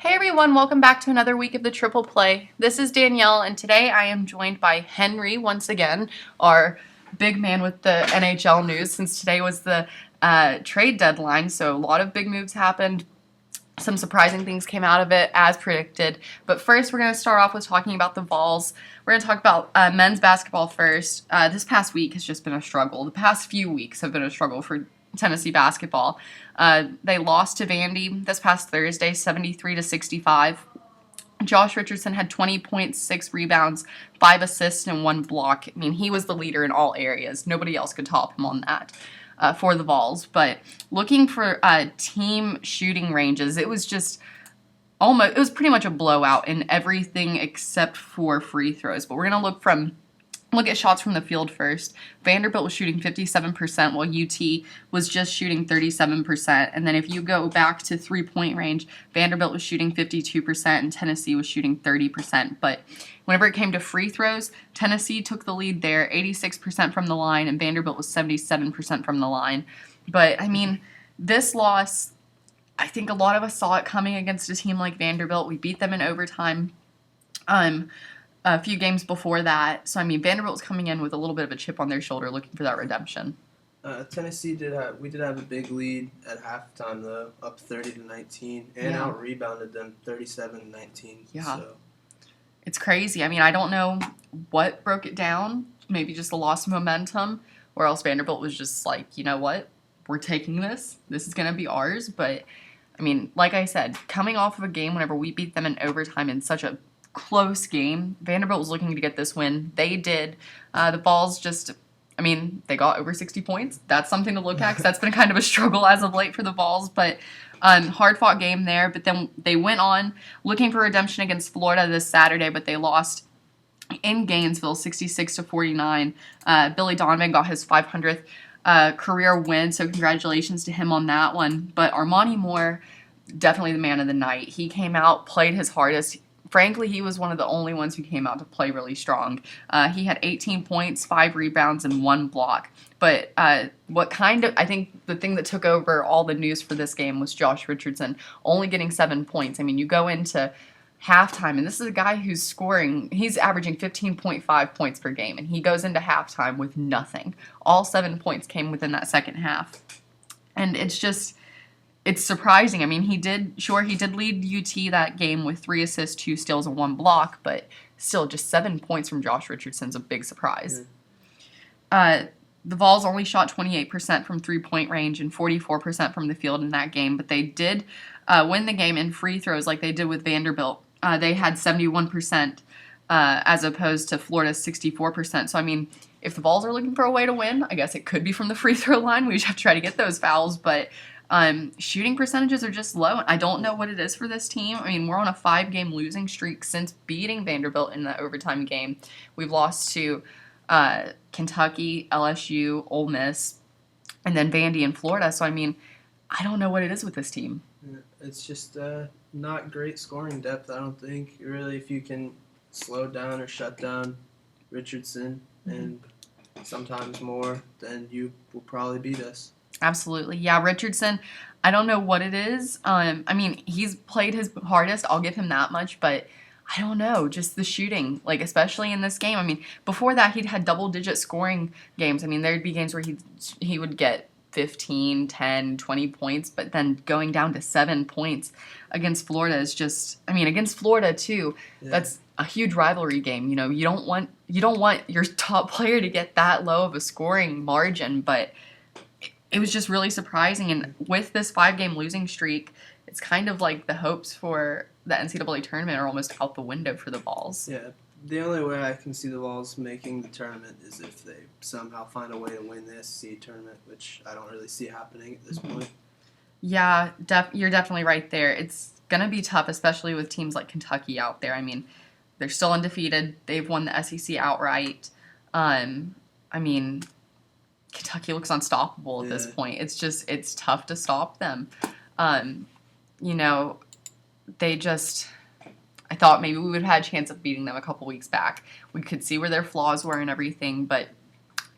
Hey everyone, welcome back to another week of the Triple Play. This is Danielle, and today I am joined by Henry once again, our big man with the NHL news, since today was the trade deadline, so a lot of big moves happened. Some surprising things came out of it, as predicted. But first, we're going to start off with talking about the Vols. We're going to talk about men's basketball first. This past week has just been a struggle. The past few weeks have been a struggle for Tennessee basketball. They lost to Vandy this past Thursday, 73-65. Josh Richardson had 20.6 rebounds, 5 assists, and 1 block. I mean, he was the leader in all areas. Nobody else could top him on that. For the Vols, but looking for team shooting ranges, it was pretty much a blowout in everything except for free throws. But we're gonna look at shots from the field first. Vanderbilt was shooting 57%, while UT was just shooting 37%. And then if you go back to three-point range, Vanderbilt was shooting 52% and Tennessee was shooting 30%. But whenever it came to free throws, Tennessee took the lead there, 86% from the line, and Vanderbilt was 77% from the line. But, I mean, this loss, I think a lot of us saw it coming against a team like Vanderbilt. We beat them in overtime a few games before that. So, I mean, Vanderbilt was coming in with a little bit of a chip on their shoulder looking for that redemption. Tennessee did have a big lead at halftime though, up 30-19, and out rebounded them 37-19. Yeah. So. It's crazy. I mean, I don't know what broke it down. Maybe just the loss of momentum, or else Vanderbilt was just like, you know what? We're taking this. This is going to be ours. But, I mean, like I said, coming off of a game whenever we beat them in overtime in such a close game, Vanderbilt was looking to get this win. They did. The Vols they got over 60 points. That's something to look at because that's been kind of a struggle as of late for the Vols. But hard-fought game there. But then they went on looking for redemption against Florida this Saturday, but they lost in Gainesville 66-49. Billy Donovan got his 500th career win, so congratulations to him on that one. But Armani Moore, definitely the man of the night. He came out, played his hardest. Frankly, he was one of the only ones who came out to play really strong. He had 18 points, 5 rebounds, and 1 block. But I think the thing that took over all the news for this game was Josh Richardson only getting 7 points. I mean, you go into halftime, and this is a guy who's scoring, he's averaging 15.5 points per game, and he goes into halftime with nothing. All 7 points came within that second half. And it's surprising. I mean, he did lead UT that game with 3 assists, 2 steals, and 1 block, but still just 7 points from Josh Richardson's a big surprise. The Vols only shot 28% from three-point range and 44% from the field in that game, but they did win the game in free throws like they did with Vanderbilt. They had 71% as opposed to Florida's 64%. So, I mean, if the Vols are looking for a way to win, I guess it could be from the free throw line. We just have to try to get those fouls, but shooting percentages are just low. I don't know what it is for this team. I mean, we're on a 5-game losing streak since beating Vanderbilt in the overtime game. We've lost to Kentucky, LSU, Ole Miss, and then Vandy and Florida. So, I mean, I don't know what it is with this team. It's just not great scoring depth, I don't think. Really, if you can slow down or shut down Richardson and sometimes more, then you will probably beat us. Absolutely. Yeah, Richardson, I don't know what it is. I mean, he's played his hardest. I'll give him that much, but I don't know. Just the shooting, like especially in this game. I mean, before that, he'd had double-digit scoring games. I mean, there'd be games where he would get 15, 10, 20 points, but then going down to 7 points against Florida is just, I mean, against Florida too, that's a huge rivalry game. You know, you don't want your top player to get that low of a scoring margin, but it was just really surprising. And with this 5-game losing streak, it's kind of like the hopes for the NCAA tournament are almost out the window for the Vols. Yeah, the only way I can see the Vols making the tournament is if they somehow find a way to win the SEC tournament, which I don't really see happening at this point. Yeah, you're definitely right there. It's going to be tough, especially with teams like Kentucky out there. I mean, they're still undefeated. They've won the SEC outright. I mean, Kentucky looks unstoppable at this point. It's tough to stop them. You know, I thought maybe we would have had a chance of beating them a couple weeks back. We could see where their flaws were and everything, but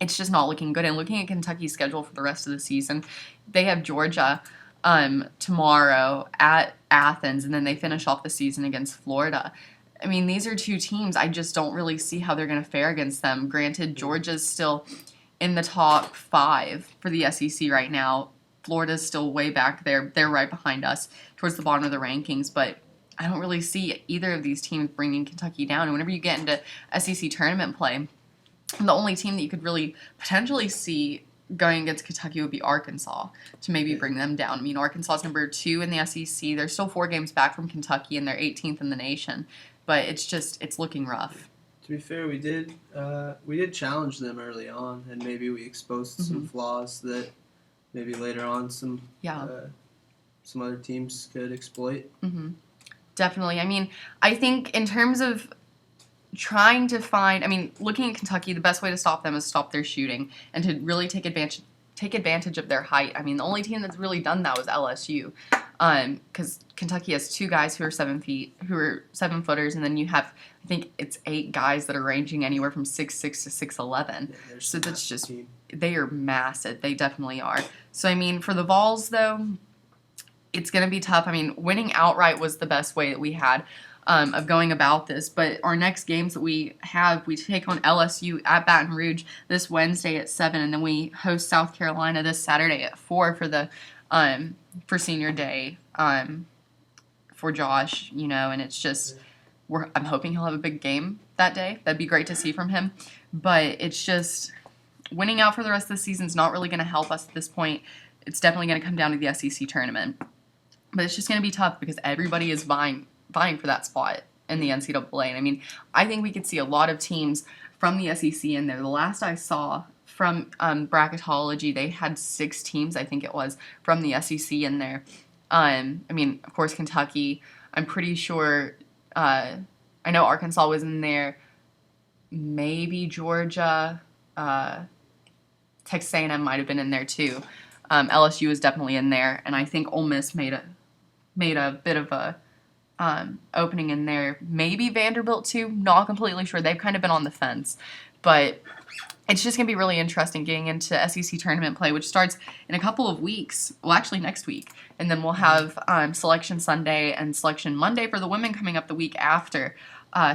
it's just not looking good. And looking at Kentucky's schedule for the rest of the season, they have Georgia tomorrow at Athens, and then they finish off the season against Florida. I mean, these are two teams. I just don't really see how they're going to fare against them. Granted, Georgia's still in the top 5 for the SEC right now. Florida's still way back there. They're right behind us towards the bottom of the rankings, but I don't really see either of these teams bringing Kentucky down. And whenever you get into SEC tournament play, the only team that you could really potentially see going against Kentucky would be Arkansas to maybe bring them down. I mean, Arkansas is number 2 in the SEC. They're still 4 games back from Kentucky, and they're 18th in the nation. But it's looking rough. To be fair, we did challenge them early on, and maybe we exposed some flaws that maybe later on some other teams could exploit. Mm-hmm. Definitely. I mean, I think in terms of trying to find, I mean, looking at Kentucky, the best way to stop them is stop their shooting and to really take advantage of their height. I mean, the only team that's really done that was LSU, because Kentucky has 2 guys who are 7 feet, who are 7-footers, and then you have, I think it's 8 guys that are ranging anywhere from 6'6" to 6'11". Yeah, so that's just, they are massive. They definitely are. So, I mean, for the Vols, though, it's going to be tough. I mean, winning outright was the best way that we had of going about this. But our next games that we take on LSU at Baton Rouge this Wednesday at 7, and then we host South Carolina this Saturday at 4 for the for senior day for Josh. You know, and it's just I'm hoping he'll have a big game that day. That'd be great to see from him. But it's just winning out for the rest of the season is not really going to help us at this point. It's definitely going to come down to the SEC tournament. But it's just going to be tough because everybody is vying for that spot in the NCAA. And I mean, I think we could see a lot of teams from the SEC in there. The last I saw from bracketology, they had 6 teams, I think it was, from the SEC in there. I mean, of course, Kentucky. I'm pretty sure. I know Arkansas was in there. Maybe Georgia. Texas A&M might have been in there too. LSU is definitely in there, and I think Ole Miss made a bit of a opening in there. Maybe Vanderbilt too. Not completely sure. They've kind of been on the fence, but it's just going to be really interesting getting into SEC tournament play, which starts in a couple of weeks. Well, actually next week, and then we'll have Selection Sunday and Selection Monday for the women coming up the week after.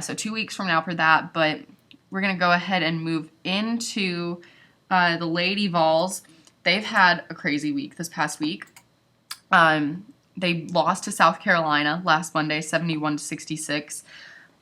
So 2 weeks from now for that. But we're going to go ahead and move into the Lady Vols. They've had a crazy week this past week. They lost to South Carolina last Monday, 71-66.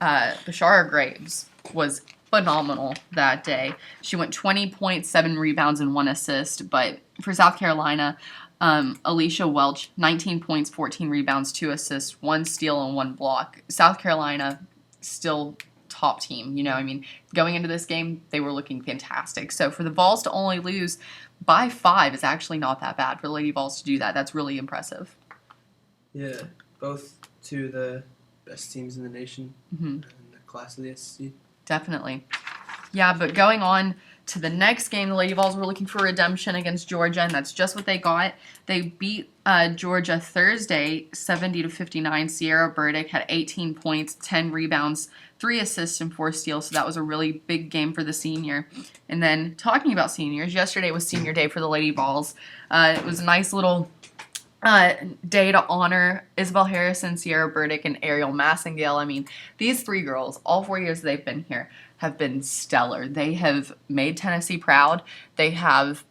Bashara Graves was phenomenal that day. She went 20 points, 7 rebounds, and 1 assist. But for South Carolina, Alicia Welch, 19 points, 14 rebounds, 2 assists, 1 steal, and 1 block. South Carolina still top team. You know, I mean, going into this game, they were looking fantastic. So for the Vols to only lose by 5 is actually not that bad for the Lady Vols to do that. That's really impressive. Yeah, both 2 of the best teams in the nation in the class of the SEC. Definitely. Yeah, but going on to the next game, the Lady Vols were looking for redemption against Georgia, and that's just what they got. They beat Georgia Thursday, 70-59. Sierra Burdick had 18 points, 10 rebounds, 3 assists, and 4 steals, so that was a really big game for the senior. And then, talking about seniors, yesterday was senior day for the Lady Vols. It was a nice little day to honor Isabel Harrison, Sierra Burdick, and Ariel Massengale. I mean, these 3 girls, all 4 years they've been here, have been stellar. They have made Tennessee proud. They have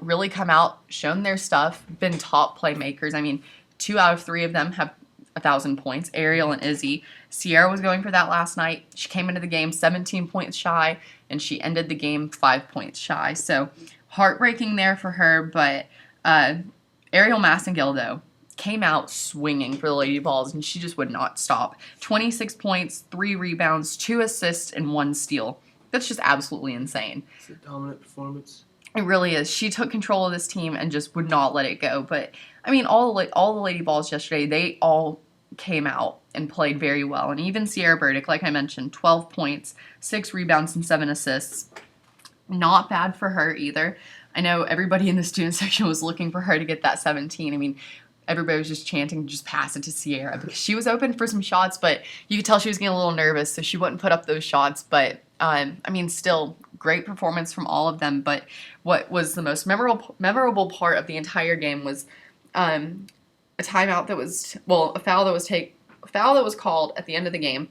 really come out, shown their stuff, been top playmakers. I mean, 2 out of 3 of them have 1,000 points, Ariel and Izzy. Sierra was going for that last night. She came into the game 17 points shy, and she ended the game 5 points shy. So, heartbreaking there for her, but Ariel Massengale, though, came out swinging for the Lady Vols, and she just would not stop. 26 points, 3 rebounds, 2 assists, and 1 steal. That's just absolutely insane. It's a dominant performance. It really is. She took control of this team and just would not let it go. But, I mean, all the Lady Vols yesterday, they all came out and played very well. And even Sierra Burdick, like I mentioned, 12 points, 6 rebounds, and 7 assists. Not bad for her either. I know everybody in the student section was looking for her to get that 17. I mean, everybody was just chanting, just pass it to Sierra, because she was open for some shots, but you could tell she was getting a little nervous, so she wouldn't put up those shots. But, I mean, still, great performance from all of them. But what was the most memorable part of the entire game was a timeout that was, a foul that was called at the end of the game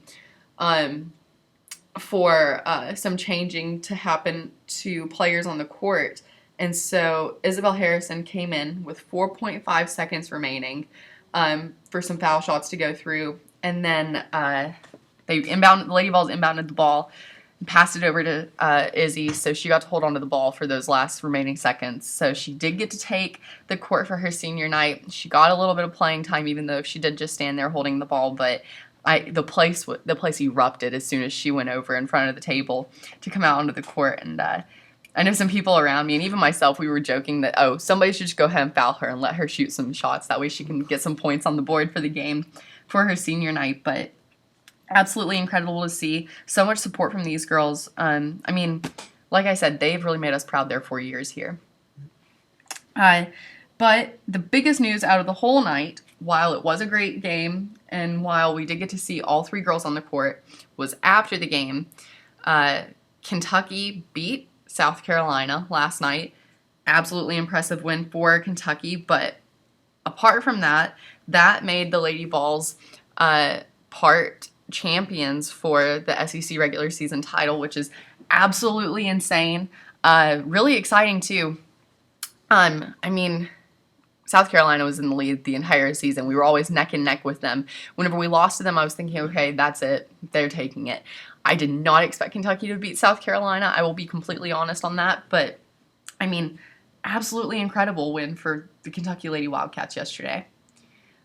for some changing to happen to players on the court. And so Isabel Harrison came in with 4.5 seconds remaining for some foul shots to go through. And then the Lady Vols inbounded the ball and passed it over to Izzy. So she got to hold on to the ball for those last remaining seconds. So she did get to take the court for her senior night. She got a little bit of playing time, even though she did just stand there holding the ball. But the place erupted as soon as she went over in front of the table to come out onto the court. And I know some people around me, and even myself, we were joking that, somebody should just go ahead and foul her and let her shoot some shots. That way she can get some points on the board for the game for her senior night. But absolutely incredible to see. So much support from these girls. I mean, like I said, they've really made us proud their 4 years here. But the biggest news out of the whole night, while it was a great game, and while we did get to see all 3 girls on the court, was after the game, Kentucky beat South Carolina last night. Absolutely impressive win for Kentucky, but apart from that, that made the Lady Vols part champions for the SEC regular season title, which is absolutely insane. Really exciting too. I mean, South Carolina was in the lead the entire season. We were always neck and neck with them. Whenever we lost to them, I was thinking, okay, that's it. They're taking it. I did not expect Kentucky to beat South Carolina. I will be completely honest on that. But, I mean, absolutely incredible win for the Kentucky Lady Wildcats yesterday.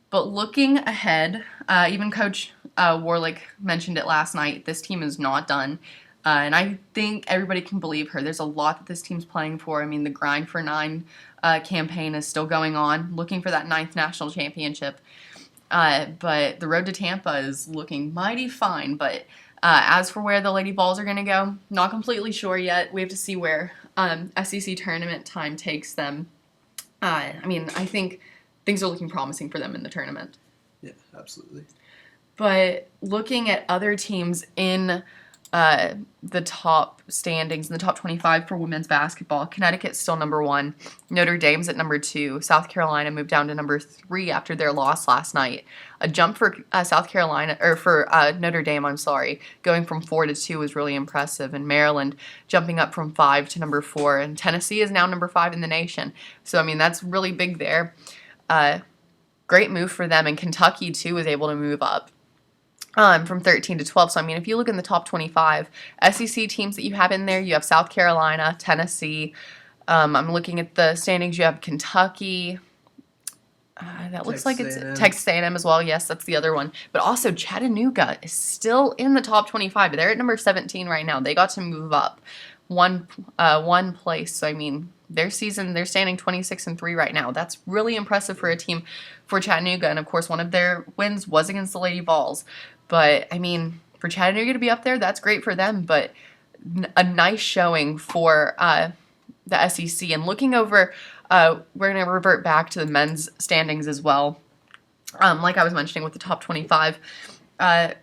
But looking ahead, even Coach Warlick mentioned it last night, this team is not done. And I think everybody can believe her. There's a lot that this team's playing for. I mean, the Grind for 9 campaign is still going on, looking for that 9th national championship. But the road to Tampa is looking mighty fine. But as for where the Lady Vols are going to go, not completely sure yet. We have to see where SEC tournament time takes them. I mean, I think things are looking promising for them in the tournament. Yeah, absolutely. But looking at other teams in the top standings, in the top 25 for women's basketball, Connecticut's still number 1. Notre Dame's at number 2. South Carolina moved down to number 3 after their loss last night. A jump for Notre Dame, going from 4 to 2 was really impressive. And Maryland jumping up from 5 to number 4. And Tennessee is now number 5 in the nation. So, I mean, that's really big there. Great move for them. And Kentucky, too, was able to move up from 13 to 12. So, I mean, if you look in the top 25 SEC teams that you have in there, you have South Carolina, Tennessee. I'm looking at the standings. You have Kentucky. That looks like it's Texas A&M as well. Yes, that's the other one. But also Chattanooga is still in the top 25. They're at number 17 right now. They got to move up one place. So, I mean, they're standing 26-3 right now. That's really impressive for a team for Chattanooga. And, of course, one of their wins was against the Lady Vols. But, I mean, for Chattanooga to be up there, that's great for them. But a nice showing for the SEC. And looking over, we're going to revert back to the men's standings as well. Like I was mentioning with the top 25,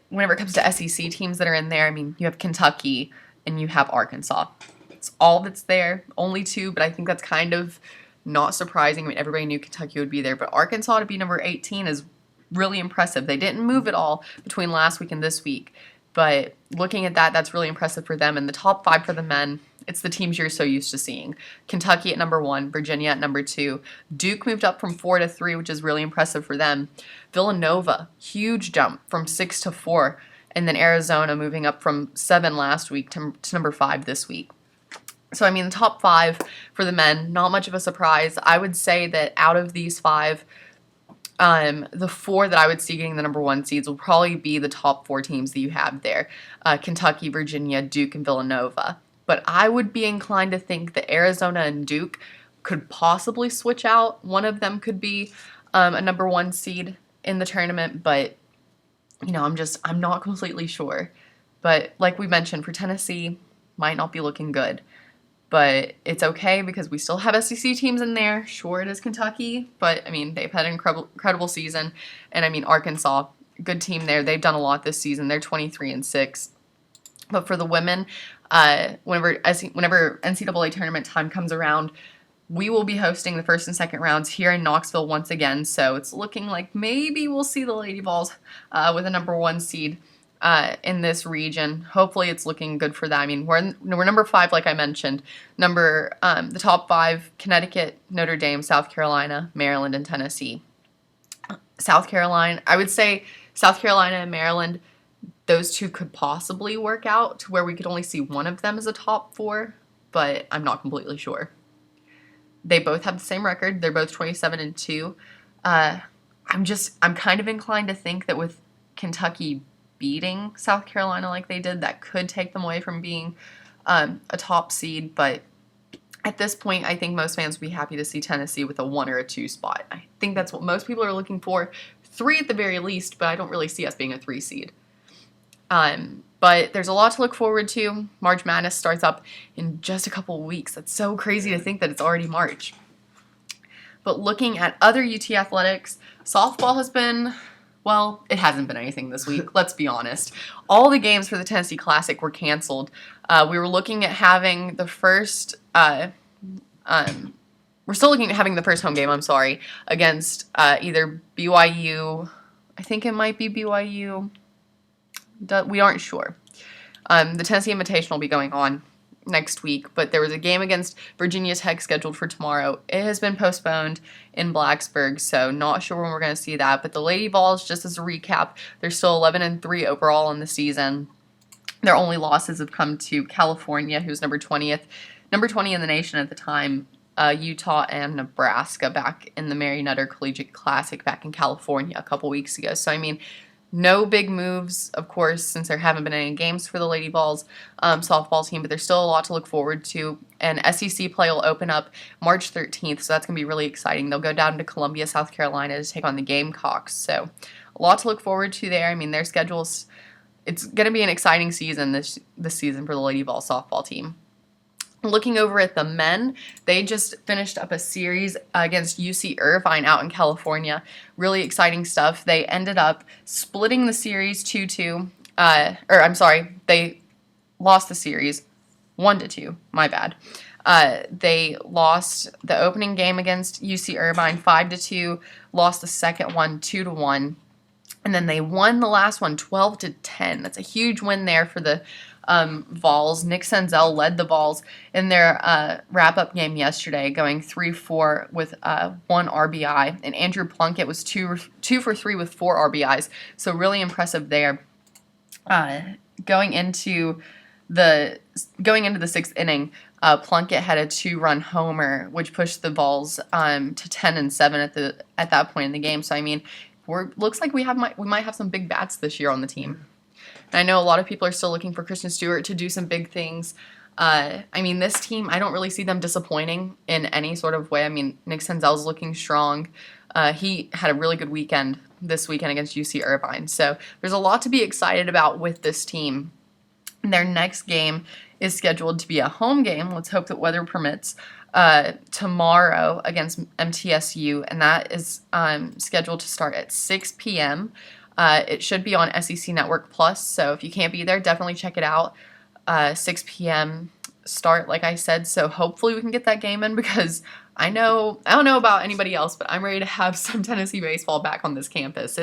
whenever it comes to SEC teams that are in there, I mean, you have Kentucky and you have Arkansas. It's all that's there, only 2, but I think that's kind of not surprising. I mean, everybody knew Kentucky would be there, but Arkansas to be number 18 is really impressive. They didn't move at all between last week and this week, but looking at that, that's really impressive for them. And the top 5 for the men, it's the teams you're so used to seeing. Kentucky at number 1, Virginia at number 2. Duke moved up from 4 to 3, which is really impressive for them. Villanova, huge jump from 6 to 4. And then Arizona moving up from 7 last week to number 5 this week. So, I mean, the top 5 for the men, not much of a surprise. I would say that out of these 5, the 4 that I would see getting the number 1 seeds will probably be the top 4 teams that you have there. Kentucky, Virginia, Duke, and Villanova. But I would be inclined to think that Arizona and Duke could possibly switch out. One of them could be a number 1 seed in the tournament, but, you know, I'm not completely sure. But like we mentioned, for Tennessee, might not be looking good. But it's okay because we still have SEC teams in there. Sure, it is Kentucky, but, I mean, they've had an incredible season. And, I mean, Arkansas, good team there. They've done a lot this season. They're 23-6. But for the women, whenever NCAA tournament time comes around, We will be hosting the first and second rounds here in Knoxville once again, so it's looking like maybe we'll see the Lady Vols with a number 1 seed in this region. Hopefully it's looking good for that. I mean, we're number 5, like I mentioned. The top 5, Connecticut, Notre Dame, South Carolina, Maryland, and Tennessee. South Carolina, I would say South Carolina and Maryland, those two could possibly work out to where we could only see one of them as a top 4, but I'm not completely sure. They both have the same record. They're both 27-2. I'm kind of inclined to think that with Kentucky beating South Carolina like they did, that could take them away from being a top seed. But at this point, I think most fans would be happy to see Tennessee with a 1 or a 2 spot. I think that's what most people are looking for. 3 at the very least, but I don't really see us being a 3 seed. But there's a lot to look forward to. March Madness starts up in just a couple weeks. That's so crazy to think that it's already March. But looking at other UT athletics, softball has been, well, it hasn't been anything this week, let's be honest. All the games for the Tennessee Classic were canceled. We were looking at having the first, we're still looking at having the first home game, against either BYU, I think it might be BYU, we aren't sure. The Tennessee Invitational will be going on next week, but there was a game against Virginia Tech scheduled for tomorrow. It has been postponed in Blacksburg, so not sure when we're going to see that. But the Lady Vols, just as a recap, they're still 11-3 overall in the season. Their only losses have come to California, who's number 20 in the nation at the time, Utah and Nebraska back in the Mary Nutter Collegiate Classic back in California a couple weeks ago. So, I mean, no big moves, of course, since there haven't been any games for the Lady Vols softball team, but there's still a lot to look forward to. And SEC play will open up March 13th, so that's going to be really exciting. They'll go down to Columbia, South Carolina to take on the Gamecocks. So a lot to look forward to there. I mean, their schedules, it's going to be an exciting season this season for the Lady Vols softball team. Looking over at the men, they just finished up a series against UC Irvine out in California. Really exciting stuff. They ended up splitting the series 2-2. They lost the series 1-2. My bad. They lost the opening game against UC Irvine 5-2, lost the second one 2-1, and then they won the last one 12-10. That's a huge win there for the Vols. Nick Senzel led the Vols in their wrap-up game yesterday, going 3-4 with 1 RBI, and Andrew Plunkett was 2 for 3 with 4 RBIs, so really impressive there. Going into the 6th inning, Plunkett had a 2-run homer, which pushed the Vols to 10-7 at that point in the game. So I mean, looks like we might have some big bats this year on the team. And I know a lot of people are still looking for Kristen Stewart to do some big things. I mean, this team, I don't really see them disappointing in any sort of way. I mean, Nick Senzel's looking strong. He had a really good weekend this weekend against UC Irvine. So there's a lot to be excited about with this team. Their next game is scheduled to be a home game. Let's hope that weather permits. Tomorrow against MTSU, and that is scheduled to start at 6 p.m. It should be on SEC Network Plus, so if you can't be there, definitely check it out. 6 p.m. start, like I said, so hopefully we can get that game in, because I don't know about anybody else, but I'm ready to have some Tennessee baseball back on this campus.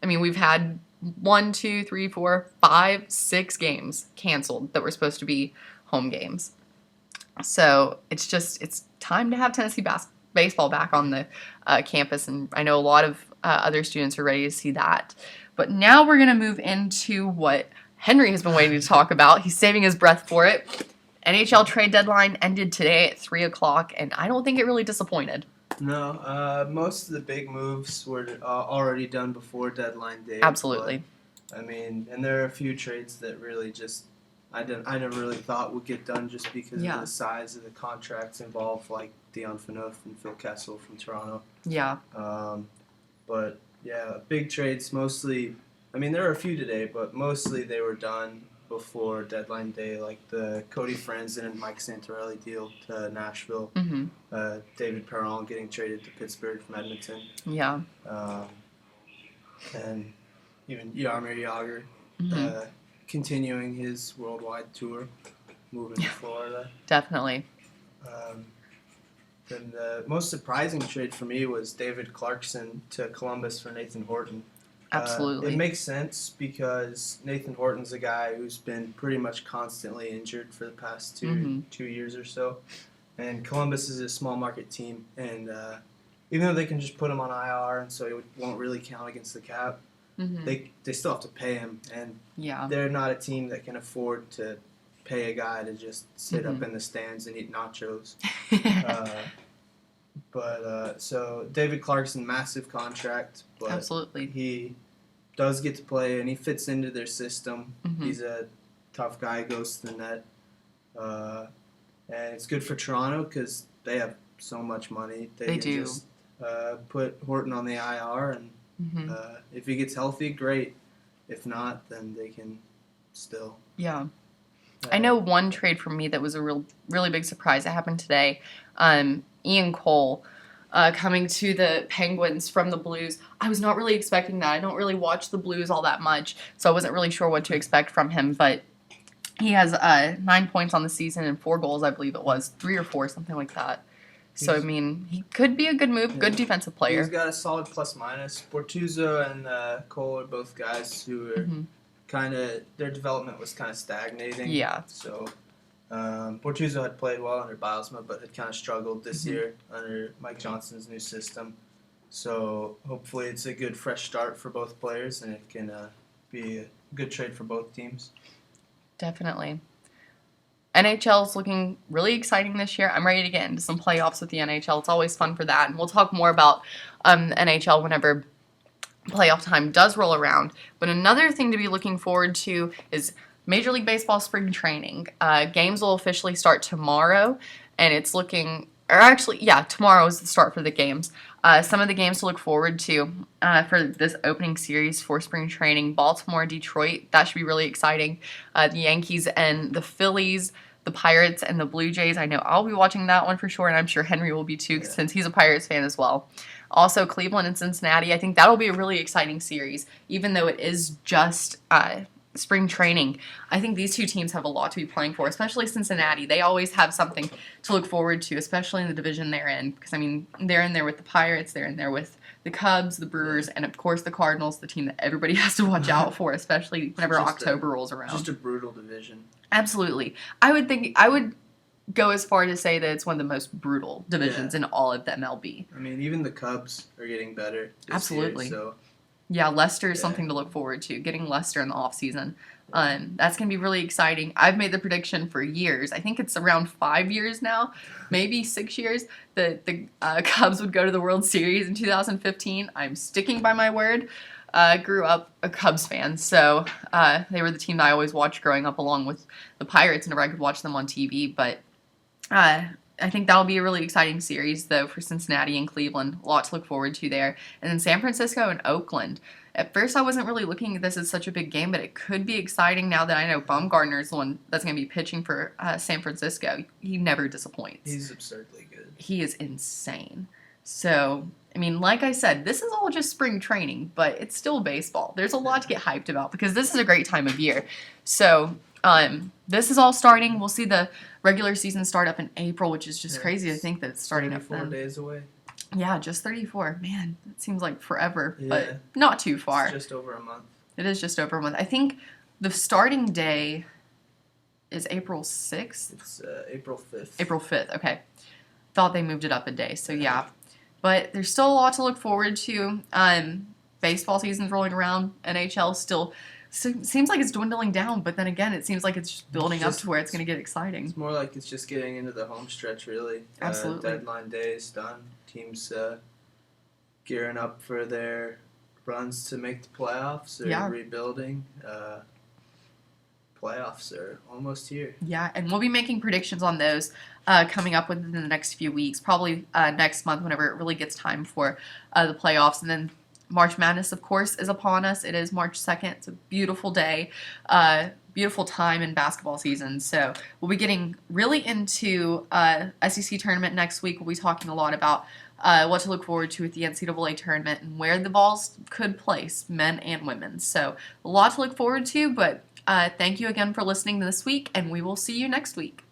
We've had 1, 2, 3, 4, 5, 6 games canceled that were supposed to be home games. So it's time to have Tennessee baseball back on the campus, and I know a lot of other students are ready to see that. But now we're going to move into what Henry has been waiting to talk about. He's saving his breath for it. NHL trade deadline ended today at 3 o'clock, and I don't think it really disappointed. No, most of the big moves were already done before deadline day. Absolutely. But, and there are a few trades that really just I never really thought would get done just because of the size of the contracts involved, like Dion Phaneuf and Phil Kessel from Toronto. Yeah. But yeah, big trades mostly. There were a few today, but mostly they were done before deadline day, like the Cody Franzen and Mike Santorelli deal to Nashville. Mm-hmm. David Perron getting traded to Pittsburgh from Edmonton. Yeah. And even Jaromir Jagr. Mm-hmm. Continuing his worldwide tour, moving to Florida. Definitely. And the most surprising trade for me was David Clarkson to Columbus for Nathan Horton. Absolutely. It makes sense because Nathan Horton's a guy who's been pretty much constantly injured for the past two years or so. And Columbus is a small market team, and even though they can just put him on IR, and so it won't really count against the cap, they still have to pay him, and they're not a team that can afford to pay a guy to just sit up in the stands and eat nachos. So David Clarkson, massive contract, but Absolutely. he does get to play, and he fits into their system. He's a tough guy, goes to the net. And it's good for Toronto because they have so much money. They can do. Just put Horton on the IR, and if he gets healthy, great. If not, then they can still. Yeah. I know one trade for me that was a really big surprise. It happened today. Ian Cole coming to the Penguins from the Blues. I was not really expecting that. I don't really watch the Blues all that much, so I wasn't really sure what to expect from him. But he has 9 points on the season and 4 goals, I believe it was. 3 or 4, something like that. So, I mean, he could be a good move, good defensive player. He's got a solid plus-minus. Bortuzzo and Cole are both guys who are kind of, their development was kind of stagnating. Yeah. So, Bortuzzo had played well under Bilesma, but had kind of struggled this year under Mike Johnson's new system. So, hopefully it's a good fresh start for both players, and it can be a good trade for both teams. Definitely. NHL is looking really exciting this year. I'm ready to get into some playoffs with the NHL. It's always fun for that. And we'll talk more about NHL whenever playoff time does roll around. But another thing to be looking forward to is Major League Baseball spring training. Games will officially start tomorrow. And it's looking... Or actually, yeah, tomorrow is the start for the games. Some of the games to look forward to for this opening series for spring training: Baltimore, Detroit. That should be really exciting. The Yankees and the Phillies, the Pirates and the Blue Jays. I know I'll be watching that one for sure, and I'm sure Henry will be too, since he's a Pirates fan as well. Also, Cleveland and Cincinnati. I think that'll be a really exciting series, even though it is just spring training. I think these two teams have a lot to be playing for, especially Cincinnati. They always have something to look forward to, especially in the division they're in. Because, I mean, they're in there with the Pirates, they're in there with the Cubs, the Brewers, and of course the Cardinals, the team that everybody has to watch out for, especially whenever October rolls around. Just a brutal division. Absolutely. I would go as far to say that it's one of the most brutal divisions in all of the MLB. I mean, even the Cubs are getting better this Absolutely. year, so... Yeah, Leicester is something to look forward to. Getting Leicester in the offseason. That's going to be really exciting. I've made the prediction for years. I think it's around 5 years now, maybe 6 years, that the Cubs would go to the World Series in 2015. I'm sticking by my word. I grew up a Cubs fan, so they were the team that I always watched growing up along with the Pirates whenever I could watch them on TV. But I think that'll be a really exciting series, though, for Cincinnati and Cleveland. A lot to look forward to there. And then San Francisco and Oakland. At first, I wasn't really looking at this as such a big game, but it could be exciting now that I know Bumgarner's the one that's going to be pitching for San Francisco. He never disappoints. He's absurdly good. He is insane. So, I mean, like I said, this is all just spring training, but it's still baseball. There's a lot to get hyped about because this is a great time of year. So, this is all starting. We'll see the regular season start up in April, which is just crazy to think that it's starting up then. 34 days away. Yeah, just 34. Man, it seems like forever, but not too far. It's just over a month. It is just over a month. I think the starting day is April 6th? It's April 5th. April 5th, okay. Thought they moved it up a day, so yeah. But there's still a lot to look forward to. Baseball season's rolling around. NHL still seems like it's dwindling down, but then again, it seems like it's just building up to where it's going to get exciting. It's more like it's just getting into the home stretch, really. Absolutely. Deadline day is done. Teams gearing up for their runs to make the playoffs or rebuilding. Playoffs are almost here. Yeah, and we'll be making predictions on those coming up within the next few weeks, probably next month whenever it really gets time for the playoffs. And then March Madness, of course, is upon us. It is March 2nd. It's a beautiful day, beautiful time in basketball season. So we'll be getting really into SEC tournament next week. We'll be talking a lot about what to look forward to with the NCAA tournament and where the balls could place, men and women. So a lot to look forward to, but thank you again for listening this week, and we will see you next week.